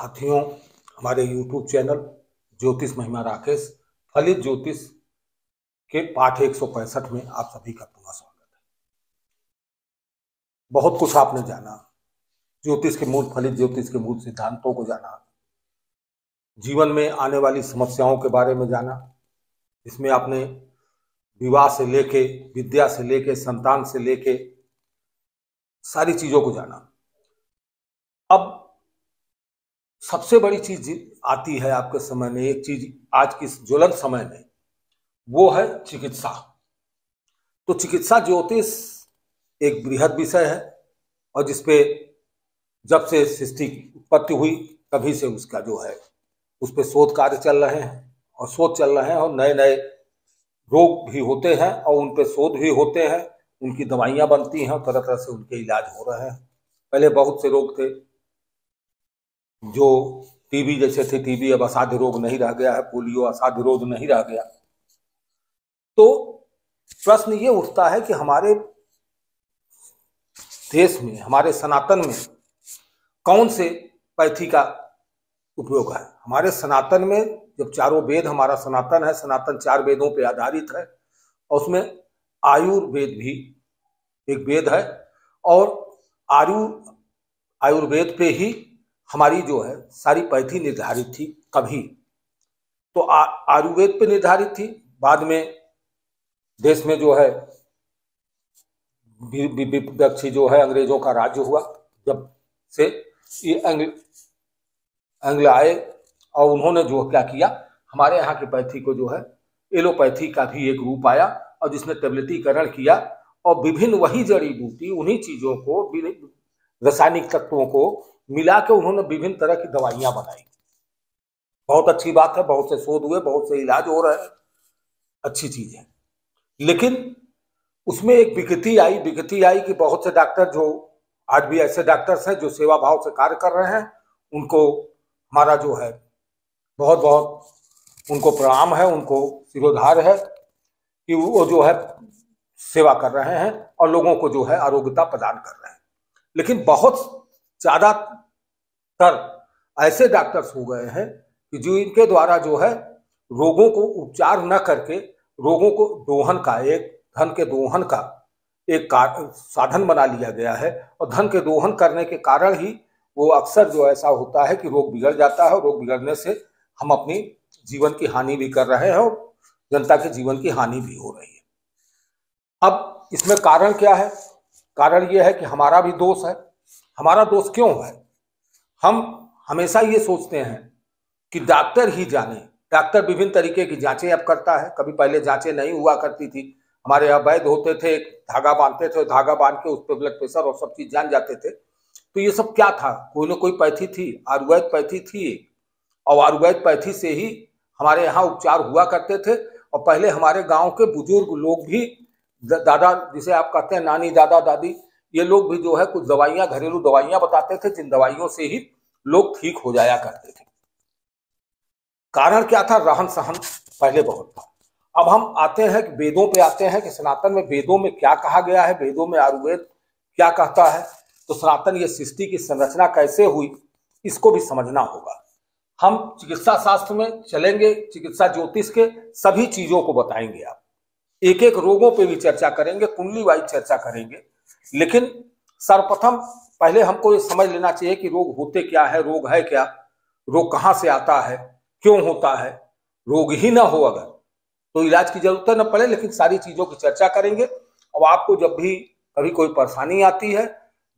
साथियों, हमारे YouTube channel ज्योतिष महिमा राकेश फलित ज्योतिष के पाठ 165 में आप सभी का पुनः स्वागत है। बहुत कुछ आपने जाना, ज्योतिष के मूल फलित ज्योतिष के मूल सिद्धांतों को जाना, जीवन में आने वाली समस्याओं के बारे में जाना। इसमें आपने विवाह से लेके, विद्या से लेके, संतान से लेके सारी चीजों को जाना। अब सबसे बड़ी चीज आती है आपके समय में, एक चीज आज की ज्वलन समय में, वो है चिकित्सा। तो चिकित्सा ज्योतिष एक बृहद विषय है और जिसपे जब से सृष्टि की उत्पत्ति हुई तभी से उसका जो है उस पर शोध कार्य चल रहे हैं और शोध चल रहे हैं और नए नए रोग भी होते हैं और उन पे शोध भी होते हैं, उनकी दवाइयां बनती हैं और तरह तरह से उनके इलाज हो रहे हैं। पहले बहुत से रोग थे जो टीबी जैसे थे, टीबी अब असाध्य रोग नहीं रह गया है, पोलियो असाध्य रोग नहीं रह गया। तो प्रश्न ये उठता है कि हमारे देश में, हमारे सनातन में कौन से पैथी का उपयोग है। हमारे सनातन में जब चारों वेद, हमारा सनातन है, सनातन 4 वेदों पे आधारित है और उसमें आयुर्वेद भी एक वेद है और आयुर्वेद पे ही हमारी जो है सारी पैथी निर्धारित थी। कभी तो आयुर्वेद पे निर्धारित थी, बाद में देश में जो है विपक्षी जो है अंग्रेजों का राज्य हुआ, जब से ये अंग्ल आए और उन्होंने जो क्या किया, हमारे यहाँ की पैथी को जो है एलोपैथी का भी एक रूप आया और जिसने टेबलेटीकरण किया और विभिन्न वही जड़ी बूटी, उन्हीं चीजों को, रासायनिक तत्वों को मिला के उन्होंने विभिन्न तरह की दवाइयां बनाई। बहुत अच्छी बात है, बहुत से शोध हुए, बहुत से इलाज हो रहे हैं, अच्छी चीज है। लेकिन उसमें एक विकृति आई कि बहुत से डॉक्टर, जो आज भी ऐसे डॉक्टर्स हैं जो सेवा भाव से कार्य कर रहे हैं, उनको हमारा जो है बहुत बहुत उनको प्रणाम है, उनको सिरोधार है कि वो जो है सेवा कर रहे हैं और लोगों को जो है आरोग्यता प्रदान कर रहे हैं। लेकिन बहुत ज्यादातर ऐसे डॉक्टर्स हो गए हैं कि जो इनके द्वारा जो है रोगों को उपचार न करके रोगों को दोहन का, एक धन के दोहन का एक साधन बना लिया गया है और धन के दोहन करने के कारण ही वो अक्सर जो ऐसा होता है कि रोग बिगड़ जाता है और रोग बिगड़ने से हम अपनी जीवन की हानि भी कर रहे हैं और जनता के जीवन की हानि भी हो रही है। अब इसमें कारण क्या है? कारण ये है कि हमारा भी दोष है। हमारा दोष क्यों है? हम हमेशा ये सोचते हैं कि डॉक्टर ही जाने। डॉक्टर विभिन्न तरीके की जांचें अब करता है, कभी पहले जांचें नहीं हुआ करती थी। हमारे यहाँ वैद्य होते थे, धागा बांधते थे, धागा बांध के उस पर ब्लड प्रेशर और सब चीज जान जाते थे। तो ये सब क्या था? कोई ना कोई पैथी थी, आयुर्वेद पैथी थी और आयुर्वेद पैथी से ही हमारे यहाँ उपचार हुआ करते थे। और पहले हमारे गांव के बुजुर्ग लोग भी, दादा जिसे आप कहते हैं नानी, दादा दादी, ये लोग भी जो है कुछ दवाइयां, घरेलू दवाइयां बताते थे, जिन दवाइयों से ही लोग ठीक हो जाया करते थे। कारण क्या था? रहन सहन पहले बहुत था। अब हम आते हैं कि वेदों पे आते हैं कि सनातन में वेदों में क्या कहा गया है, वेदों में आयुर्वेद क्या कहता है। तो सनातन ये सृष्टि की संरचना कैसे हुई, इसको भी समझना होगा। हम चिकित्सा शास्त्र में चलेंगे, चिकित्सा ज्योतिष के सभी चीजों को बताएंगे। आप एक एक रोगों पे भी चर्चा करेंगे, कुंडली वाइज चर्चा करेंगे। लेकिन सर्वप्रथम पहले हमको ये समझ लेना चाहिए कि रोग होते क्या है, रोग है क्या, रोग कहाँ से आता है, क्यों होता है। रोग ही ना हो अगर तो इलाज की जरूरत न पड़े, लेकिन सारी चीजों की चर्चा करेंगे। और आपको जब भी कभी कोई परेशानी आती है,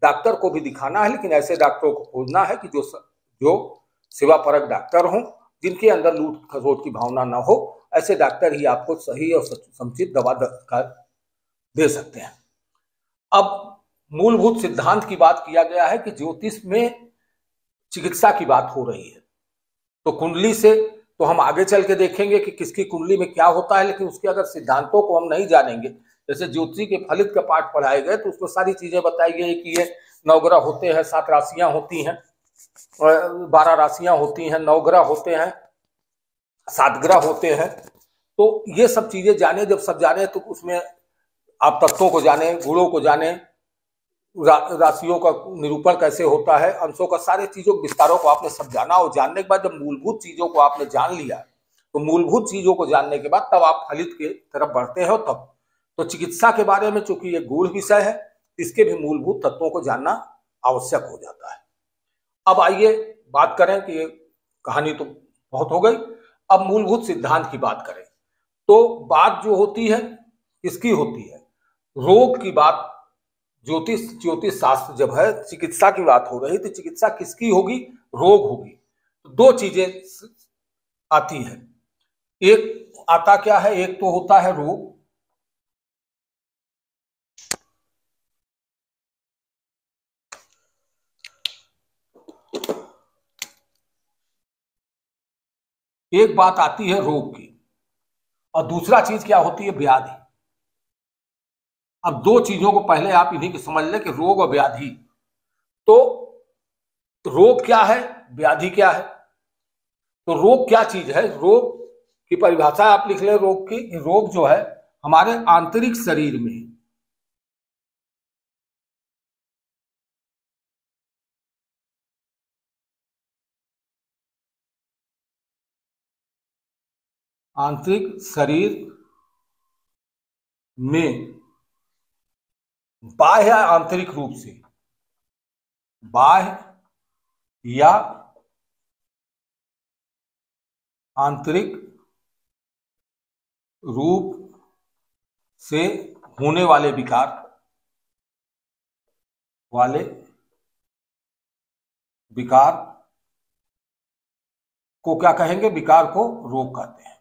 डॉक्टर को भी दिखाना है, लेकिन ऐसे डॉक्टरों को खोजना है कि जो सेवापरक डॉक्टर हों, जिनके अंदर लूट खसोट की भावना ना हो। ऐसे डॉक्टर ही आपको सही और समुचित दवा दे सकते हैं। अब मूलभूत सिद्धांत की बात किया गया है कि ज्योतिष में चिकित्सा की बात हो रही है, तो कुंडली से तो हम आगे चल के देखेंगे कि किसकी कुंडली में क्या होता है। लेकिन उसके अगर सिद्धांतों को हम नहीं जानेंगे, जैसे ज्योतिषी के फलित के पाठ पढ़ाए गए तो उसमें सारी चीजें बताई गई कि ये 9 ग्रह होते हैं, 7 राशियां होती हैं, 12 राशियां होती हैं, 9 ग्रह होते हैं, 7 ग्रह होते हैं। तो ये सब चीजें जाने, जब सब जाने तो उसमें आप तत्वों को जाने, गुणों को जाने, राशियों का निरूपण कैसे होता है, अंशों का, सारे चीजों विस्तारों को आपने सब जाना, और जानने के बाद जब मूलभूत चीजों को आपने जान लिया, तो मूलभूत चीजों को जानने के बाद तब आप फलित के तरफ बढ़ते हो। तब तो चिकित्सा के बारे में चूंकि ये गूढ़ विषय है, इसके भी मूलभूत तत्वों को जानना आवश्यक हो जाता है। अब आइए बात करें कि ये कहानी तो बहुत हो गई, अब मूलभूत सिद्धांत की बात करें। तो बात जो होती है किसकी होती है, रोग की बात। ज्योतिष शास्त्र जब है, चिकित्सा की बात हो रही, तो चिकित्सा किसकी होगी, रोग होगी। तो दो चीजें आती है, एक आता क्या है, एक तो होता है रोग, एक बात आती है रोग की, और दूसरा चीज क्या होती है, व्याधि। अब दो चीजों को पहले आप इन्हीं की समझ लें कि रोग और व्याधि। तो रोग क्या है, व्याधि क्या है। तो रोग क्या चीज है, रोग की परिभाषा आप लिख लें रोग की। रोग जो है हमारे आंतरिक शरीर में, आंतरिक शरीर में बाह्य या आंतरिक रूप से, बाह्य या आंतरिक रूप से होने वाले विकार, को क्या कहेंगे, विकार को रोग कहते हैं।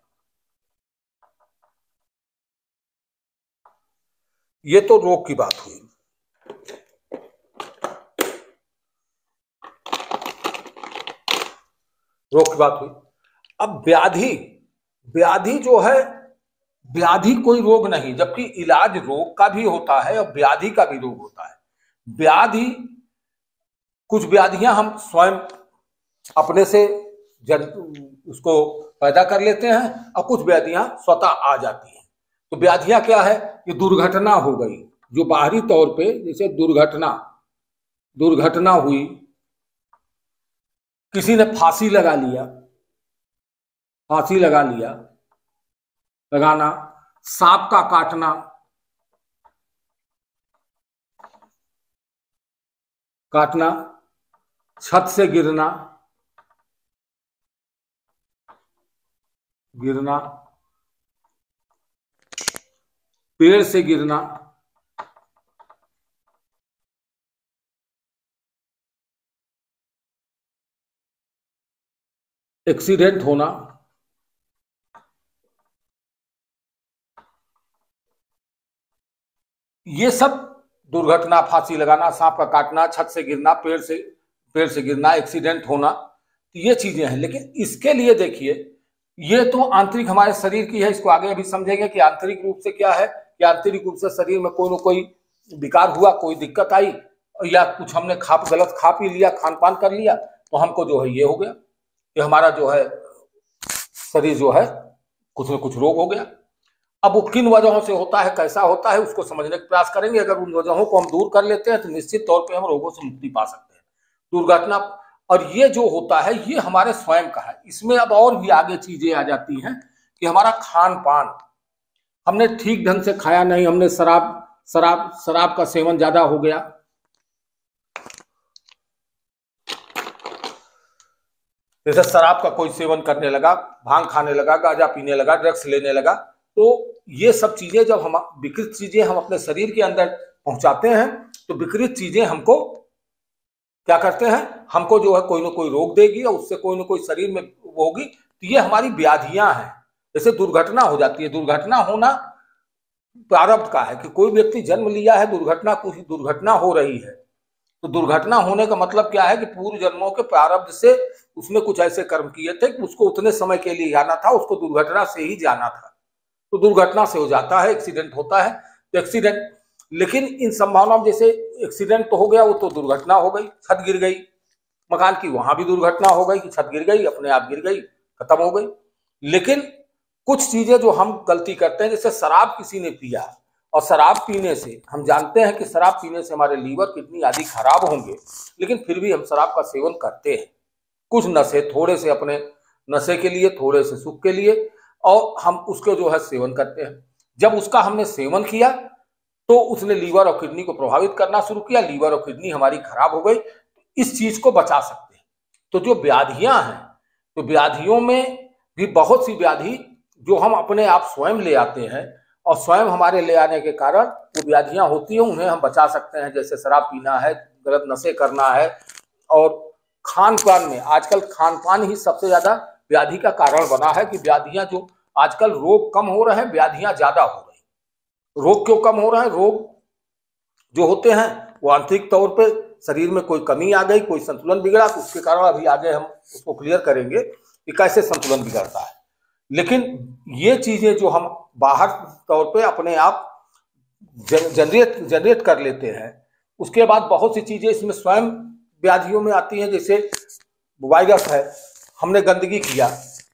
ये तो रोग की बात हुई। रोग की बात हुई। अब व्याधि, व्याधि जो है, व्याधि कोई रोग नहीं, जबकि इलाज रोग का भी होता है और व्याधि का भी रोग होता है। व्याधि, कुछ व्याधियां हम स्वयं अपने से उसको पैदा कर लेते हैं, और कुछ व्याधियां स्वतः आ जाती हैं। तो व्याधियां क्या है, ये दुर्घटना हो गई, जो बाहरी तौर पे, जैसे दुर्घटना हुई, किसी ने फांसी लगा लिया, लगाना, सांप का काटना, छत से गिरना, पेड़ से गिरना, एक्सीडेंट होना, ये सब दुर्घटना, फांसी लगाना, सांप का काटना, छत से गिरना, पेड़ से गिरना, एक्सीडेंट होना, तो ये चीजें हैं। लेकिन इसके लिए देखिए, ये तो आंतरिक हमारे शरीर की है, इसको आगे अभी समझेंगे कि आंतरिक रूप से क्या है, कि आंतरिक रूप से शरीर में कोई ना कोई विकार हुआ, कोई दिक्कत आई, या कुछ हमने गलत खा पी लिया, खान पान कर लिया, तो हमको जो है ये हो गया, कि हमारा जो है शरीर जो है कुछ न कुछ रोग हो गया। अब वो किन वजहों से होता है, कैसा होता है, उसको समझने का प्रयास करेंगे। अगर उन वजहों को हम दूर कर लेते हैं तो निश्चित तौर पे हम रोगों से मुक्ति पा सकते हैं। दुर्घटना, और ये जो होता है ये हमारे स्वयं का है। इसमें अब और भी आगे चीजें आ जाती हैं कि हमारा खान पान, हमने ठीक ढंग से खाया नहीं, हमने शराब का सेवन ज्यादा हो गया, जैसे शराब का कोई सेवन करने लगा, भांग खाने लगा, गांजा पीने लगा, ड्रग्स लेने लगा, तो ये सब चीजें जब हम विकृत चीजें हम अपने शरीर के अंदर पहुंचाते हैं, तो विकृत चीजें हमको क्या करते हैं, हमको जो है कोई ना कोई रोग देगी, और उससे कोई ना कोई शरीर में होगी। तो ये हमारी व्याधियां हैं। जैसे दुर्घटना हो जाती है, दुर्घटना होना प्रारब्ध का है, कि कोई व्यक्ति जन्म लिया है, कुछ दुर्घटना हो रही है, तो दुर्घटना होने का मतलब क्या है कि पूर्व जन्मों के प्रारब्ध से उसने कुछ ऐसे कर्म किए थे कि उसको उतने समय के लिए जाना था, उसको दुर्घटना से ही जाना था, तो दुर्घटना से हो जाता है, एक्सीडेंट होता है। तो एक्सीडेंट, लेकिन इन संभावनाओं, जैसे एक्सीडेंट तो हो गया, वो तो दुर्घटना हो गई, छत गिर गई मकान की, वहां भी दुर्घटना हो गई कि छत गिर गई, अपने आप गिर गई, खत्म हो गई। लेकिन कुछ चीजें जो हम गलती करते हैं, जैसे शराब किसी ने पिया और शराब पीने से हम जानते हैं कि शराब पीने से हमारे लीवर किडनी आदि खराब होंगे, लेकिन फिर भी हम शराब का सेवन करते हैं। कुछ नशे, थोड़े से अपने नशे के लिए, थोड़े से सुख के लिए, और हम उसके जो है सेवन करते हैं। जब उसका हमने सेवन किया तो उसने लीवर और किडनी को प्रभावित करना शुरू किया, लीवर और किडनी हमारी खराब हो गई। इस चीज को बचा सकते हैं। तो जो व्याधियां हैं, तो व्याधियों में भी बहुत सी व्याधि जो हम अपने आप स्वयं ले आते हैं, और स्वयं हमारे ले आने के कारण वो व्याधियां होती हैं, उन्हें हम बचा सकते हैं। जैसे शराब पीना है, गलत नशे करना है, और खान पान में आजकल खान पान ही सबसे ज्यादा व्याधि का कारण बना है कि व्याधियां जो आजकल रोग कम हो रहे हैं, व्याधियां ज्यादा हो रही। रोग क्यों कम हो रहे हैं? रोग जो होते हैं वो आंतरिक तौर पे शरीर में कोई कमी आ गई, कोई संतुलन बिगड़ा, तो उसके कारण अभी आगे हम उसको क्लियर करेंगे कि कैसे संतुलन बिगड़ता है। लेकिन ये चीजें जो हम बाहर तौर पे अपने आप जनरेट कर लेते हैं, उसके बाद बहुत सी चीजें इसमें स्वयं व्याधियों में आती हैं। जैसे वायरस है, हमने गंदगी किया,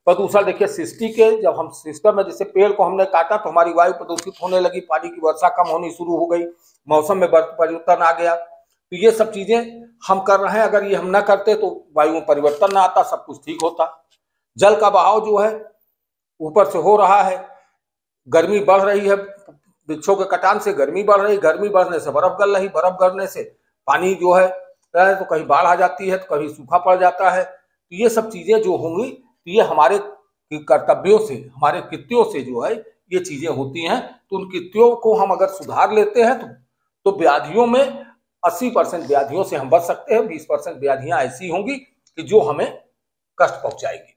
प्रदूषण देखिए सृष्टि के, जब हम सिस्टम में, जैसे पेड़ को हमने काटा तो हमारी वायु प्रदूषित होने लगी, पानी की वर्षा कम होनी शुरू हो गई, मौसम में परिवर्तन आ गया। तो ये सब चीजें हम कर रहे हैं, अगर ये हम ना करते तो वायु में परिवर्तन ना आता, सब कुछ ठीक होता। जल का बहाव जो है ऊपर से हो रहा है, गर्मी बढ़ रही है, वृक्षों के कटान से गर्मी बढ़ रही, गर्मी बढ़ने से बर्फ गल रही, बर्फ गलने से पानी जो है तो कहीं बाढ़ आ जाती है, तो कहीं सूखा पड़ जाता है। तो ये सब चीजें जो होंगी, तो ये हमारे कर्तव्यों से, हमारे कृत्यों से जो है ये चीजें होती हैं। तो उन कृत्यों को हम अगर सुधार लेते हैं तो व्याधियों में 80% व्याधियों से हम बच सकते हैं। 20% व्याधियां ऐसी होंगी कि जो हमें कष्ट पहुंचाएगी।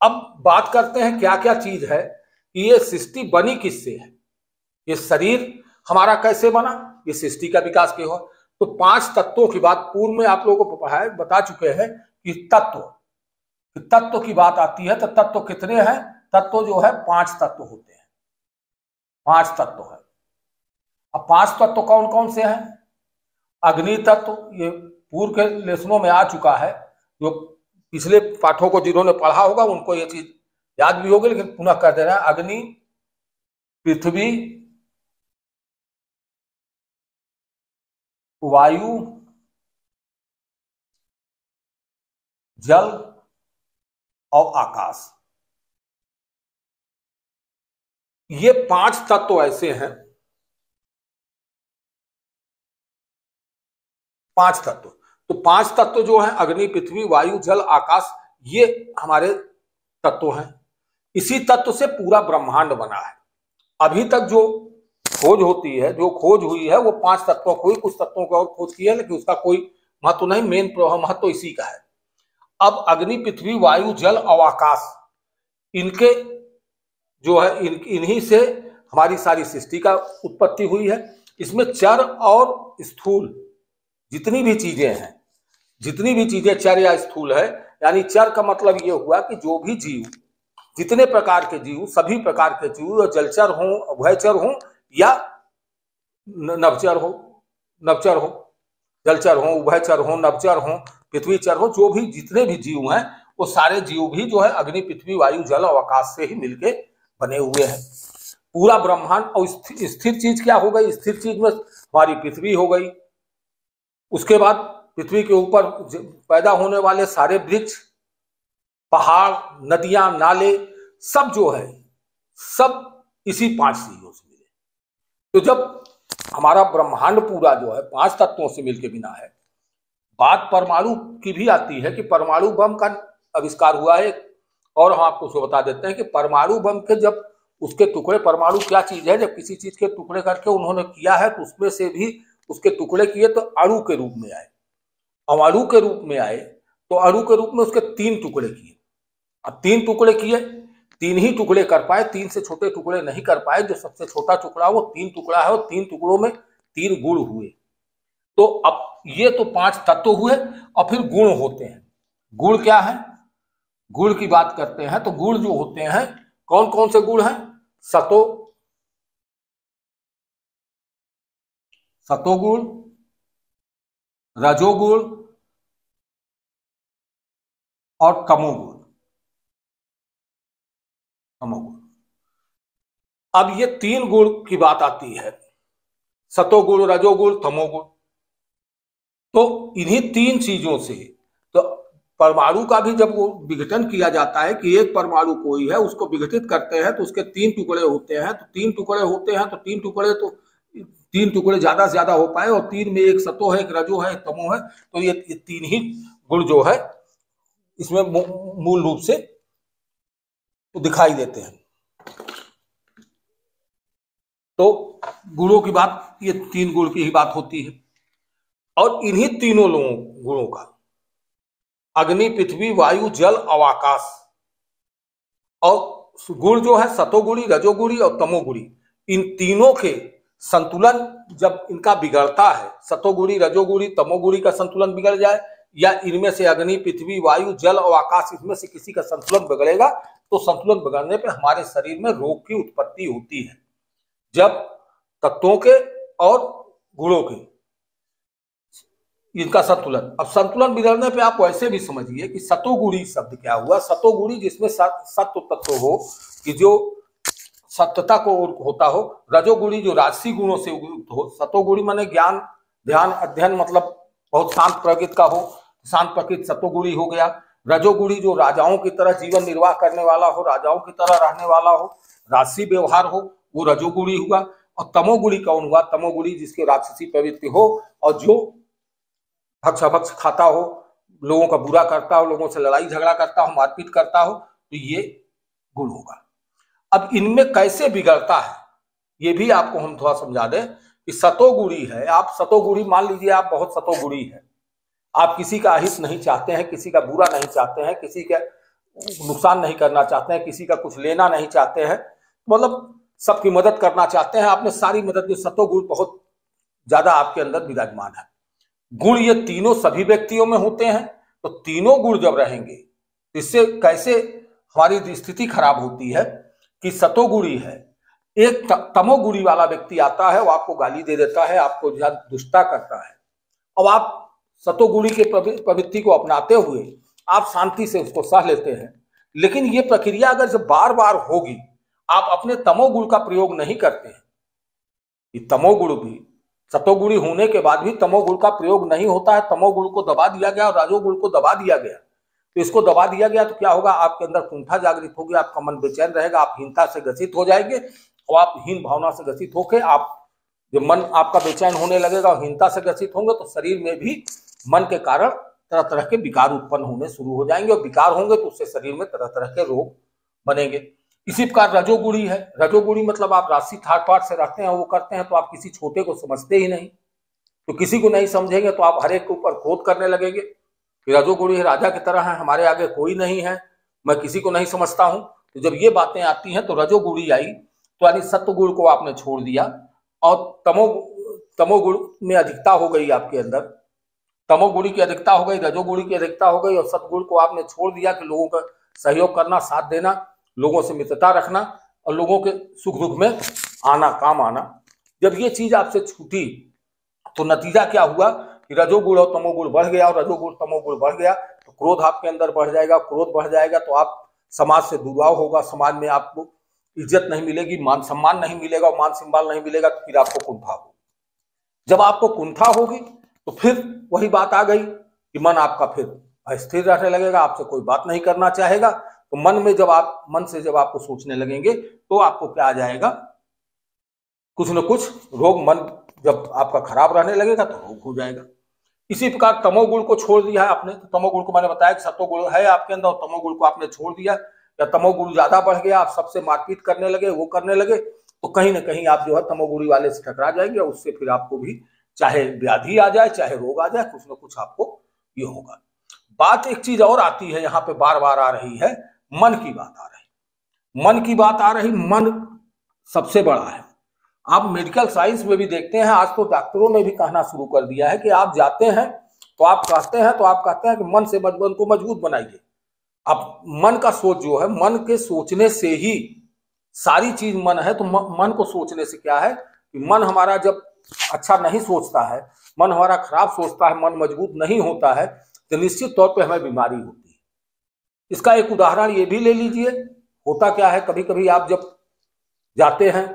अब बात करते हैं क्या क्या चीज है कि ये सृष्टि बनी किससे है, ये शरीर हमारा कैसे बना, ये सृष्टि का विकास क्यों हुआ। तो 5 तत्वों की बात पूर्व में आप लोगों को बता चुके हैं कि तत्व की बात आती है तो तत्व कितने हैं? तत्व जो है 5 तत्व होते हैं, 5 तत्व है। अब 5 तत्व कौन कौन से हैं? अग्नि तत्व, ये पूर्व के लेसनों में आ चुका है, जो पिछले पाठों को जिन्होंने पढ़ा होगा उनको ये चीज याद भी होगी, लेकिन पुनः कर दे रहे हैं। अग्नि, पृथ्वी, वायु, जल और आकाश, ये 5 तत्व ऐसे हैं। 5 तत्व, तो 5 तत्व जो हैं अग्नि, पृथ्वी, वायु, जल, आकाश, ये हमारे तत्व हैं। इसी तत्व से पूरा ब्रह्मांड बना है। अभी तक जो खोज होती है, जो खोज हुई है, वो 5 तत्वों को ही, कुछ तत्वों को और खोज की है, लेकिन उसका कोई महत्व नहीं, मेन महत्व इसी का है। अब अग्नि, पृथ्वी, वायु, जल और आकाश, इनके जो है इन्हीं से हमारी सारी सृष्टि का उत्पत्ति हुई है। इसमें चर और स्थूल जितनी भी चीजें हैं, जितनी भी चीजें चर या स्थूल है, यानी चर का मतलब ये हुआ कि जो भी जीव, जितने प्रकार के जीव, सभी प्रकार के जीव, जलचर हो, उभयचर हो या नवचर हो, जलचर हो, उभयचर हो, नवचर हो, पृथ्वीचर हो, जो भी जितने भी जीव हैं, वो सारे जीव भी जो है अग्नि, पृथ्वी, वायु, जल और आकाश से ही मिलके बने हुए हैं। पूरा ब्रह्मांड। और स्थिर चीज क्या हो गई? स्थिर चीज में हमारी पृथ्वी हो गई, उसके बाद पृथ्वी के ऊपर पैदा होने वाले सारे वृक्ष, पहाड़, नदियां, नाले, सब जो है सब इसी 5 चीजों से मिले। तो जब हमारा ब्रह्मांड पूरा जो है 5 तत्वों से मिलके बिना है। बात परमाणु की भी आती है कि परमाणु बम का आविष्कार हुआ है, और हम आपको उसको बता देते हैं कि परमाणु बम के जब उसके टुकड़े, परमाणु क्या चीज है, जब किसी चीज के टुकड़े करके उन्होंने किया है तो उसमें से भी उसके टुकड़े किए तो अणु के रूप में आए। अब अणु के रूप में आए तो अणु के रूप में उसके 3 टुकड़े किए। अब 3 टुकड़े किए, 3 ही टुकड़े कर पाए, 3 से छोटे टुकड़े नहीं कर पाए। जो सबसे छोटा टुकड़ा वो 3 टुकड़ा है, और 3 टुकड़ों में 3 गुण हुए। तो अब ये तो 5 तत्व हुए, और फिर गुण होते हैं। गुण क्या है? गुण की बात करते हैं तो गुण जो होते हैं, कौन कौन से गुण हैं? सतोगुण, रजोगुण और तमोगुण। अब ये 3 गुण की बात आती है, सतोगुण, रजोगुण, तमोगुण। तो इन्हीं 3 चीजों से तो परमाणु का भी जब वो विघटन किया जाता है कि एक परमाणु कोई है उसको विघटित करते हैं तो उसके 3 टुकड़े होते हैं, तो 3 टुकड़े होते हैं तो 3 टुकड़े तो 3 टुकड़े ज्यादा से ज्यादा हो पाए, और 3 में एक सतो है, एक रजो है, एक तमो है। तो ये 3 ही गुण जो है इसमें मूल रूप से तो दिखाई देते हैं। तो गुणों की बात, ये 3 गुण की ही बात होती है। और इन्हीं तीनों गुणों का अग्नि, पृथ्वी, वायु, जल और आकाश, और गुण जो है सतोगुणी, रजोगुणी और तमोगुणी, इन तीनों के संतुलन जब इनका बिगड़ता है, सतोगुणी, रजोगुणी, तमोगुणी का संतुलन बिगड़ जाए, या इनमें से अग्नि, पृथ्वी, वायु, जल और आकाश इसमें से किसी का संतुलन बिगड़ेगा, तो संतुलन बिगड़ने पे हमारे शरीर में रोग की उत्पत्ति होती है। जब तत्वों के और गुणों के इनका संतुलन, अब संतुलन बिगड़ने पे आप वैसे भी समझिए कि सतोगुणी शब्द क्या हुआ। सतोगुणी जिसमें सत्व तत्व हो, कि जो सत्यता को होता हो। रजोगुणी जो राजसी गुणों से युक्त हो। सतोगुणी माने ज्ञान, ध्यान, अध्ययन, मतलब बहुत शांत प्रकृति का हो, शांत प्रकृति सतोगुणी हो गया। रजोगुणी जो राजाओं की तरह जीवन निर्वाह करने वाला हो, राजाओं की तरह रहने वाला हो, राजसी व्यवहार हो, वो रजोगुणी हुआ। और तमोगुणी कौन हुआ? तमोगुणी जिसके राक्षसी प्रवृत्ति हो और जो भक्ष खाता हो, लोगों का बुरा करता हो, लोगों से लड़ाई झगड़ा करता हो, मारपीट करता हो, तो ये गुण होगा। अब इनमें कैसे बिगड़ता है ये भी आपको हम थोड़ा समझा दें कि सतोगुणी है। आप सतोगुणी मान लीजिए, आप बहुत सतोगुणी है, आप किसी का अहित नहीं चाहते हैं, किसी का बुरा नहीं चाहते हैं, किसी का नुकसान नहीं करना चाहते हैं, किसी का कुछ लेना नहीं चाहते हैं, मतलब सबकी मदद करना चाहते हैं। आपने सारी मदद, जो सतोगुण बहुत ज्यादा आपके अंदर विराजमान है। गुण ये तीनों सभी व्यक्तियों में होते हैं। तो तीनों गुण जब रहेंगे, इससे कैसे हमारी स्थिति खराब होती है कि सतोगुणी है, एक तमोगुणी वाला व्यक्ति आता है, वो आपको गाली दे देता है, आपको दुष्टता करता है। अब आप सतोगुणी के प्रवृत्ति को अपनाते हुए आप शांति से उसको सह लेते हैं, लेकिन ये प्रक्रिया अगर जब बार बार होगी, आप अपने तमोगुण का प्रयोग नहीं करते हैं, ये तमोगुण भी, सतोगुणी होने के बाद भी तमोगुण का प्रयोग नहीं होता है। तमोगुण को दबा दिया गया और रजोगुण को दबा दिया गया। तो इसको दबा दिया गया तो क्या होगा? आपके अंदर कुंठा जागृत होगी, आपका मन बेचैन रहेगा, आप हीनता से ग्रसित हो जाएंगे, और आप हीन भावना से ग्रसित होकर आप जब मन आपका बेचैन होने लगेगा और हीनता से ग्रसित होंगे, तो शरीर में भी मन के कारण तरह तरह के विकार उत्पन्न होने शुरू हो जाएंगे, और विकार होंगे तो उससे शरीर में तरह तरह के रोग बनेंगे। इसी प्रकार रजोगुणी है। रजोगुणी मतलब आप राशि ठाट बाट से रहते हैं, वो करते हैं, तो आप किसी छोटे को समझते ही नहीं। तो किसी को नहीं समझेंगे तो आप हर एक के ऊपर क्रोध करने लगेंगे कि रजोगुणी राजा की तरह है, हमारे आगे कोई नहीं है, मैं किसी को नहीं समझता हूं। तो जब ये बातें आती हैं तो रजोगुणी आई, तो यानी सत्वगुण को आपने छोड़ दिया, और तमोगुण में अधिकता हो गई आपके अंदर। तमोगुणी की अधिकता हो गई, रजोगुणी की अधिकता हो गई, और सतगुण को आपने छोड़ दिया कि लोगों का सहयोग करना, साथ देना, लोगों से मित्रता रखना, और लोगों के सुख दुख में आना, काम आना। जब ये चीज आपसे छूटी तो नतीजा क्या हुआ कि रजोगुण और तमोगुण बढ़ गया, और रजोगुण तमोगुण बढ़ गया तो क्रोध आपके अंदर बढ़ जाएगा। क्रोध बढ़ जाएगा तो आप समाज से दुर्भाव होगा, समाज में आपको इज्जत नहीं मिलेगी, मान सम्मान नहीं मिलेगा, मान सम्मान नहीं मिलेगा तो फिर आपको कुंठा होगी। जब आपको कुंठा होगी तो फिर वही बात आ गई कि मन आपका फिर अस्थिर रहने लगेगा, आपसे कोई बात नहीं करना चाहेगा। तो मन से जब आपको सोचने लगेंगे तो आपको क्या आ जाएगा? कुछ न कुछ रोग, मन जब आपका खराब रहने लगेगा तो रोग हो जाएगा। इसी प्रकार तमोगुण को छोड़ दिया है आपने, तो तमोगुण को मैंने बताया कि सतोगुण है आपके अंदर, और तमोगुण को आपने छोड़ दिया, या तमोगुण ज्यादा बढ़ गया, आप सबसे मारपीट करने लगे, वो करने लगे, तो कहीं ना कहीं आप जो है तमोगुणी वाले से टकरा जाएंगे, और उससे फिर आपको भी चाहे व्याधि आ जाए, चाहे रोग आ जाए, कुछ ना कुछ आपको ये होगा। बात एक चीज और आती है, यहाँ पे बार बार आ रही है, मन की बात आ रही, मन की बात आ रही। मन सबसे बड़ा है। आप मेडिकल साइंस में भी देखते हैं, आज तो डॉक्टरों ने भी कहना शुरू कर दिया है कि आप जाते हैं तो आप कहते हैं कि मन से मन को मजबूत बनाइए। अब मन का सोच जो है, मन के सोचने से ही सारी चीज मन है। तो मन को सोचने से क्या है कि मन हमारा जब अच्छा नहीं सोचता है, मन हमारा खराब सोचता है, मन मजबूत नहीं होता है, तो निश्चित तौर पे हमें बीमारी होती है। इसका एक उदाहरण ये भी ले लीजिए। होता क्या है, कभी कभी आप जब जाते हैं,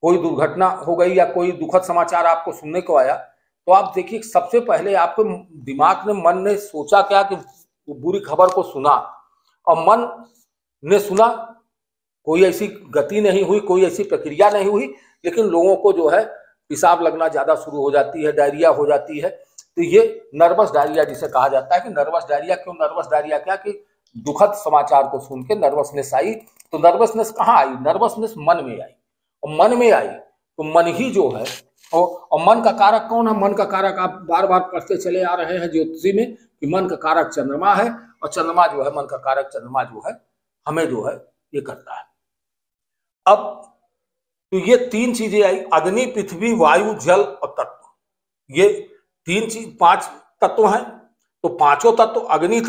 कोई दुर्घटना हो गई या कोई दुखद समाचार आपको सुनने को आया, तो आप देखिए सबसे पहले आपके दिमाग में, मन ने सोचा क्या कि बुरी खबर को सुना, और मन ने सुना, कोई ऐसी गति नहीं हुई, कोई ऐसी प्रक्रिया नहीं हुई, लेकिन लोगों को जो है पेशाब लगना ज्यादा शुरू हो जाती है, डायरिया हो जाती है। तो ये नर्वस डायरिया जिसे कहा जाता है कि नर्वस डायरिया क्यों, नर्वस डायरिया क्या कि दुखद समाचार को सुन के नर्वसनेस आई। तो नर्वसनेस कहाँ आई, नर्वसनेस मन में आई, और मन में आई तो मन ही जो है, और मन का कारक कौन है, मन का कारक आप बार बार पढ़ते चले आ रहे हैं ज्योतिषी में कि मन का कारक चंद्रमा है, और चंद्रमा जो है, मन का कारक चंद्रमा जो है हमें जो है ये करता है। अब तो ये 3 चीजें आई, अग्नि, पृथ्वी, वायु, जल और तत्व। ये 3 चीज, 5 तत्व हैं। तो पांचों तत्व, अग्नि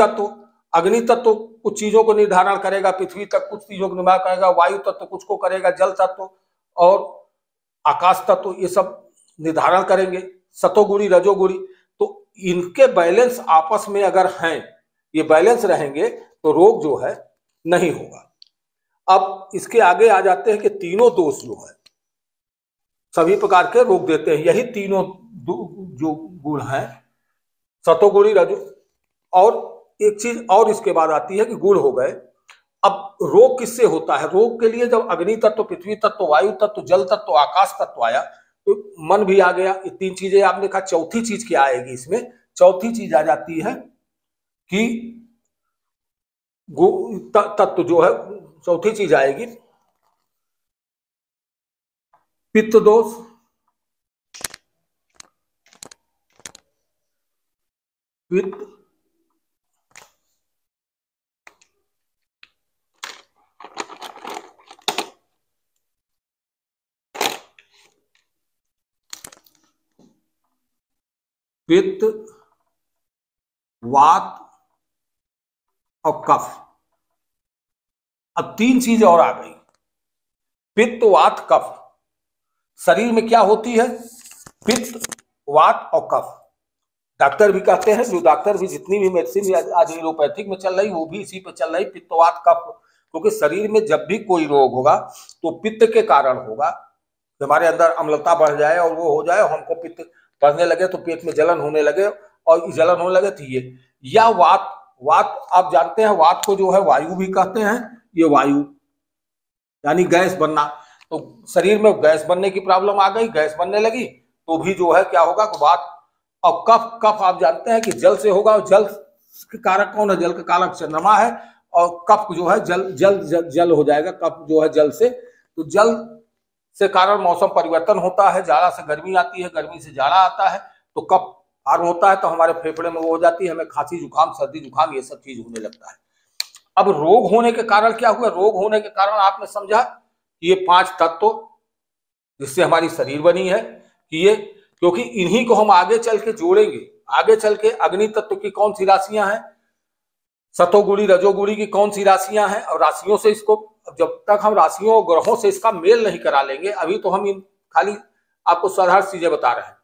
तत्व कुछ चीजों को निर्धारण करेगा, पृथ्वी तक कुछ चीजों को निर्धारण करेगा, वायु तत्व कुछ को करेगा, जल तत्व और आकाश तत्व ये सब निर्धारण करेंगे, सतोगुणी रजोगुणी। तो इनके बैलेंस आपस में अगर हैं, ये बैलेंस रहेंगे तो रोग जो है नहीं होगा। अब इसके आगे आ जाते हैं कि तीनों दोष जो है सभी प्रकार के रोग देते हैं। यही तीनों जो गुण हैं, सतोगुणी रजो, और एक चीज और इसके बाद आती है कि गुण हो गए। अब रोग किससे होता है, रोग के लिए जब अग्नि तत्व, पृथ्वी तत्व, वायु तत्व, जल तत्व, आकाश तत्व आया तो मन भी आ गया। ये 3 चीजें आपने कहा, चौथी चीज क्या आएगी इसमें, चौथी चीज आ जाती है कि तत्व जो है, चौथी चीज आएगी पित्त दोष, पित्त, पित्त, वात और कफ। अब 3 चीजें और आ गई, पित्त, वात, कफ। शरीर में क्या होती है, पित्त, वात और कफ। डॉक्टर भी कहते हैं, जो डॉक्टर भी जितनी भी मेडिसिन आज एलोपैथिक में चल रही वो भी इसी पे चल रही, पित्त, वात, कफ। क्योंकि शरीर में जब भी कोई रोग होगा तो पित्त के कारण होगा, हमारे अंदर अम्लता बढ़ जाए और वो हो जाए, हमको पित्त बढ़ने लगे तो पेट में जलन होने लगे, और जलन होने लगे तो ये, या वात, वात आप जानते हैं, वात को जो है वायु भी कहते हैं। ये वायु यानी गैस बनना, तो शरीर में गैस बनने की प्रॉब्लम आ गई, गैस बनने लगी तो भी जो है क्या होगा, वात। और कफ, कफ आप जानते हैं कि जल से होगा, और जल के कारक कौन है, जल का कारक चंद्रमा है, और कफ जो है जल जल जल, जल हो जाएगा, कफ जो है जल से। तो जल से कारण मौसम परिवर्तन होता है, जाड़ा से गर्मी आती है, गर्मी से जाड़ा आता है, तो कफ हार्म होता है, तो हमारे फेफड़े में वो हो जाती है, हमें खांसी जुकाम, सर्दी जुकाम ये सब चीज होने लगता है। अब रोग होने के कारण क्या हुआ, रोग होने के कारण आपने समझा कि ये 5 तत्व जिससे हमारी शरीर बनी है, कि ये, क्योंकि इन्हीं को हम आगे चल के जोड़ेंगे, आगे चल के अग्नि तत्व की कौन सी राशियां हैं, सतोगुणी रजोगुणी की कौन सी राशियां हैं, और राशियों से इसको, जब तक हम राशियों और ग्रहों से इसका मेल नहीं करा लेंगे, अभी तो हम इन खाली आपको साधारण चीजें बता रहे हैं।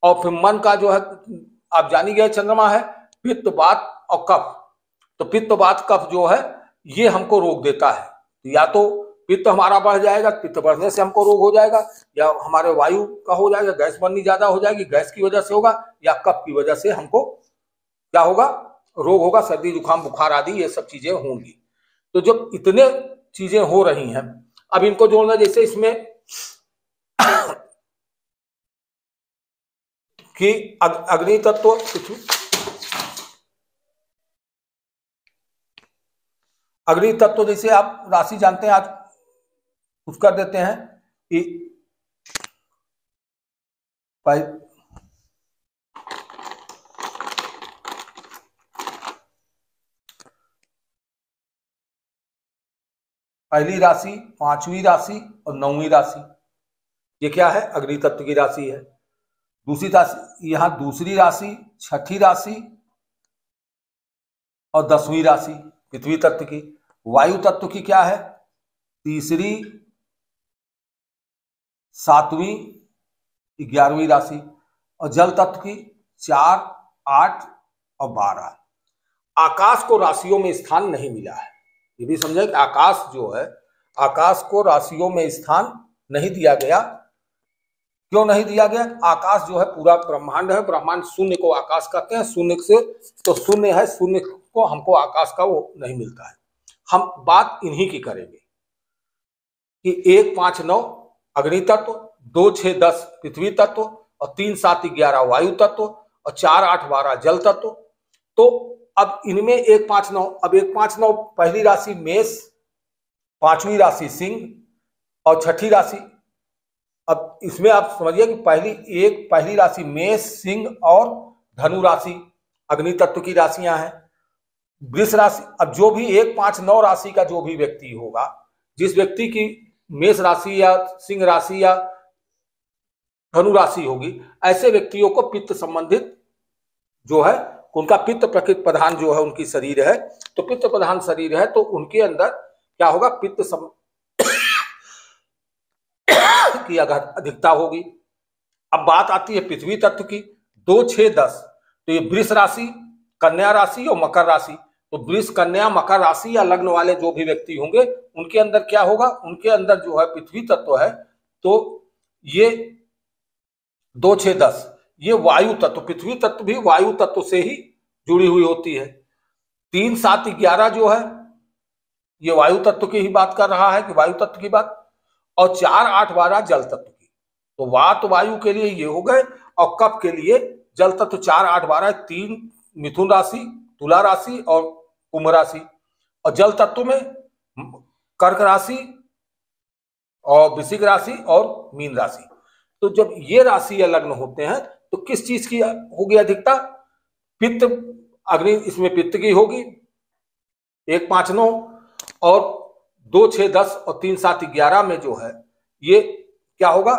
और फिर मन का जो है आप जानी गए, चंद्रमा है, पित्त, वात और कफ। तो पित्त, वात, कफ जो है ये हमको रोग देता है। या तो पित्त हमारा बढ़ जाएगा, पित्त बढ़ने से हमको रोग हो जाएगा, या हमारे वायु का हो जाएगा, गैस बननी ज्यादा हो जाएगी, गैस की वजह से होगा, या कफ की वजह से हमको क्या होगा, रोग होगा, सर्दी जुकाम बुखार आदि ये सब चीजें होंगी। तो जब इतने चीजें हो रही हैं, अब इनको जोड़ना, जैसे इसमें कि अग्नि तत्व, अग्नि तत्व जैसे आप राशि जानते हैं, आज कुछ कर देते हैं कि पहली राशि, 5वीं राशि और 9वीं राशि, ये क्या है, अग्नि तत्व की राशि है। दूसरी राशि, यहां दूसरी राशि, 6ठी राशि और 10वीं राशि पृथ्वी तत्व की। वायु तत्व की क्या है, 3री, 7वीं, 11वीं राशि। और जल तत्व की 4, 8 और 12। आकाश को राशियों में स्थान नहीं मिला है, ये भी समझे कि आकाश जो है आकाश को राशियों में स्थान नहीं दिया गया। क्यों नहीं दिया गया? आकाश जो है पूरा ब्रह्मांड है, ब्रह्मांड शून्य को आकाश कहते हैं, शून्य से तो शून्य है, शून्य को हमको आकाश का वो नहीं मिलता है। हम बात इन्हीं की करेंगे कि 1, 5, 9 अग्नि तत्व, 2, 6, 10 पृथ्वी तत्व और 3, 7, 11 वायु तत्व और 4, 8, 12 जल तत्व। तो अब इनमें 1, 5, 9, अब 1, 5, 9 पहली राशि मेष, पांचवी राशि सिंह और छठी राशि। अब इसमें आप समझिए कि पहली राशि मेष, सिंह और धनु राशि अग्नि तत्व की राशियां हैं। वृष राशि, अब जो भी 1, 5, 9 राशि का जो भी व्यक्ति होगा, जिस व्यक्ति की मेष राशि या सिंह राशि या धनु राशि होगी, ऐसे व्यक्तियों को पित्त संबंधित जो है, उनका पित्त प्रकृति प्रधान जो है उनकी शरीर है, तो पित्त प्रधान शरीर है, तो उनके अंदर क्या होगा, पित्त की अधिकता होगी। अब बात आती है पृथ्वी तत्व की, 2, 6, 10, तो ये वृष राशि, कन्या राशि और मकर राशि। तो वृष, कन्या, मकर राशि या लग्न वाले जो भी व्यक्ति होंगे, उनके अंदर क्या होगा, उनके अंदर जो है पृथ्वी तत्व है, तो ये 2, 6, 10 ये वायु तत्व, पृथ्वी तत्व भी वायु तत्व से ही जुड़ी हुई होती है। 3, 7, 11 जो है ये वायु तत्व की ही बात कर रहा है कि वायु तत्व की बात, और 4, 8, 12 जल तत्व की। तो वात वायु के लिए ये हो गए और कफ के लिए जल तत्व 4, 8, 12 3 मिथुन राशि, तुला राशि और कुंभ राशि, और जल तत्व में कर्क राशि और वृश्चिक राशि और मीन राशि। तो जब ये राशि या लग्न होते हैं तो किस चीज की होगी अधिकता? पित्त, अग्नि इसमें पित्त की होगी 1, 5, 9, और 2, 6, 10 और 3, 7, 11 में जो है ये क्या होगा,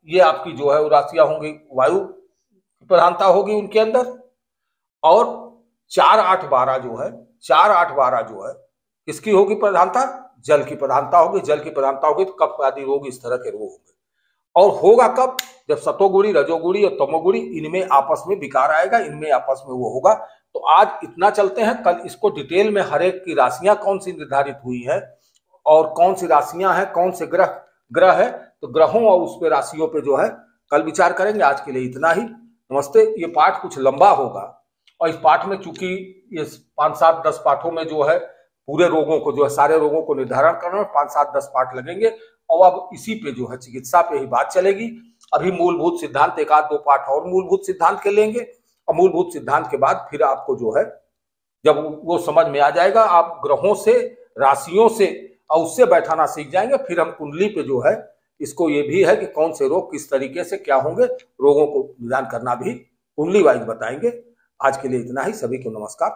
ये आपकी जो है वो राशियां होंगी, वायु की प्रधानता होगी उनके अंदर। और 4, 8, 12 जो है, 4, 8, 12 जो है किसकी होगी प्रधानता? जल की प्रधानता होगी। जल की प्रधानता होगी तो कफ आदि रोग, इस तरह के रोग होंगे। और होगा कब? जब सतोगुणी, रजोगुणी और तमोगुणी इनमें आपस में विकार आएगा, इनमें आपस में वो होगा। तो आज इतना चलते हैं, कल इसको डिटेल में हर एक की राशियां कौन सी निर्धारित हुई है और कौन सी राशियां हैं, कौन से ग्रह है, तो ग्रहों और उस पे राशियों पे जो है कल विचार करेंगे। आज के लिए इतना ही। नमस्ते। ये पाठ कुछ लंबा होगा और इस पाठ में चूंकि ये 5, 7, 10 पाठों में जो है पूरे रोगों को जो है, सारे रोगों को निर्धारण करने में 5, 7, 10 पाठ लगेंगे और अब इसी पे जो है चिकित्सा पे ही बात चलेगी। अभी मूलभूत सिद्धांत 1 आध 2 पाठ और मूलभूत सिद्धांत के लेंगे और मूलभूत सिद्धांत के बाद फिर आपको जो है जब वो समझ में आ जाएगा, आप ग्रहों से, राशियों से और उससे बैठाना सीख जाएंगे। फिर हम कुंडली पे जो है इसको ये भी है कि कौन से रोग किस तरीके से क्या होंगे, रोगों को निदान करना भी कुंडली वाइज बताएंगे। आज के लिए इतना ही। सभी को नमस्कार।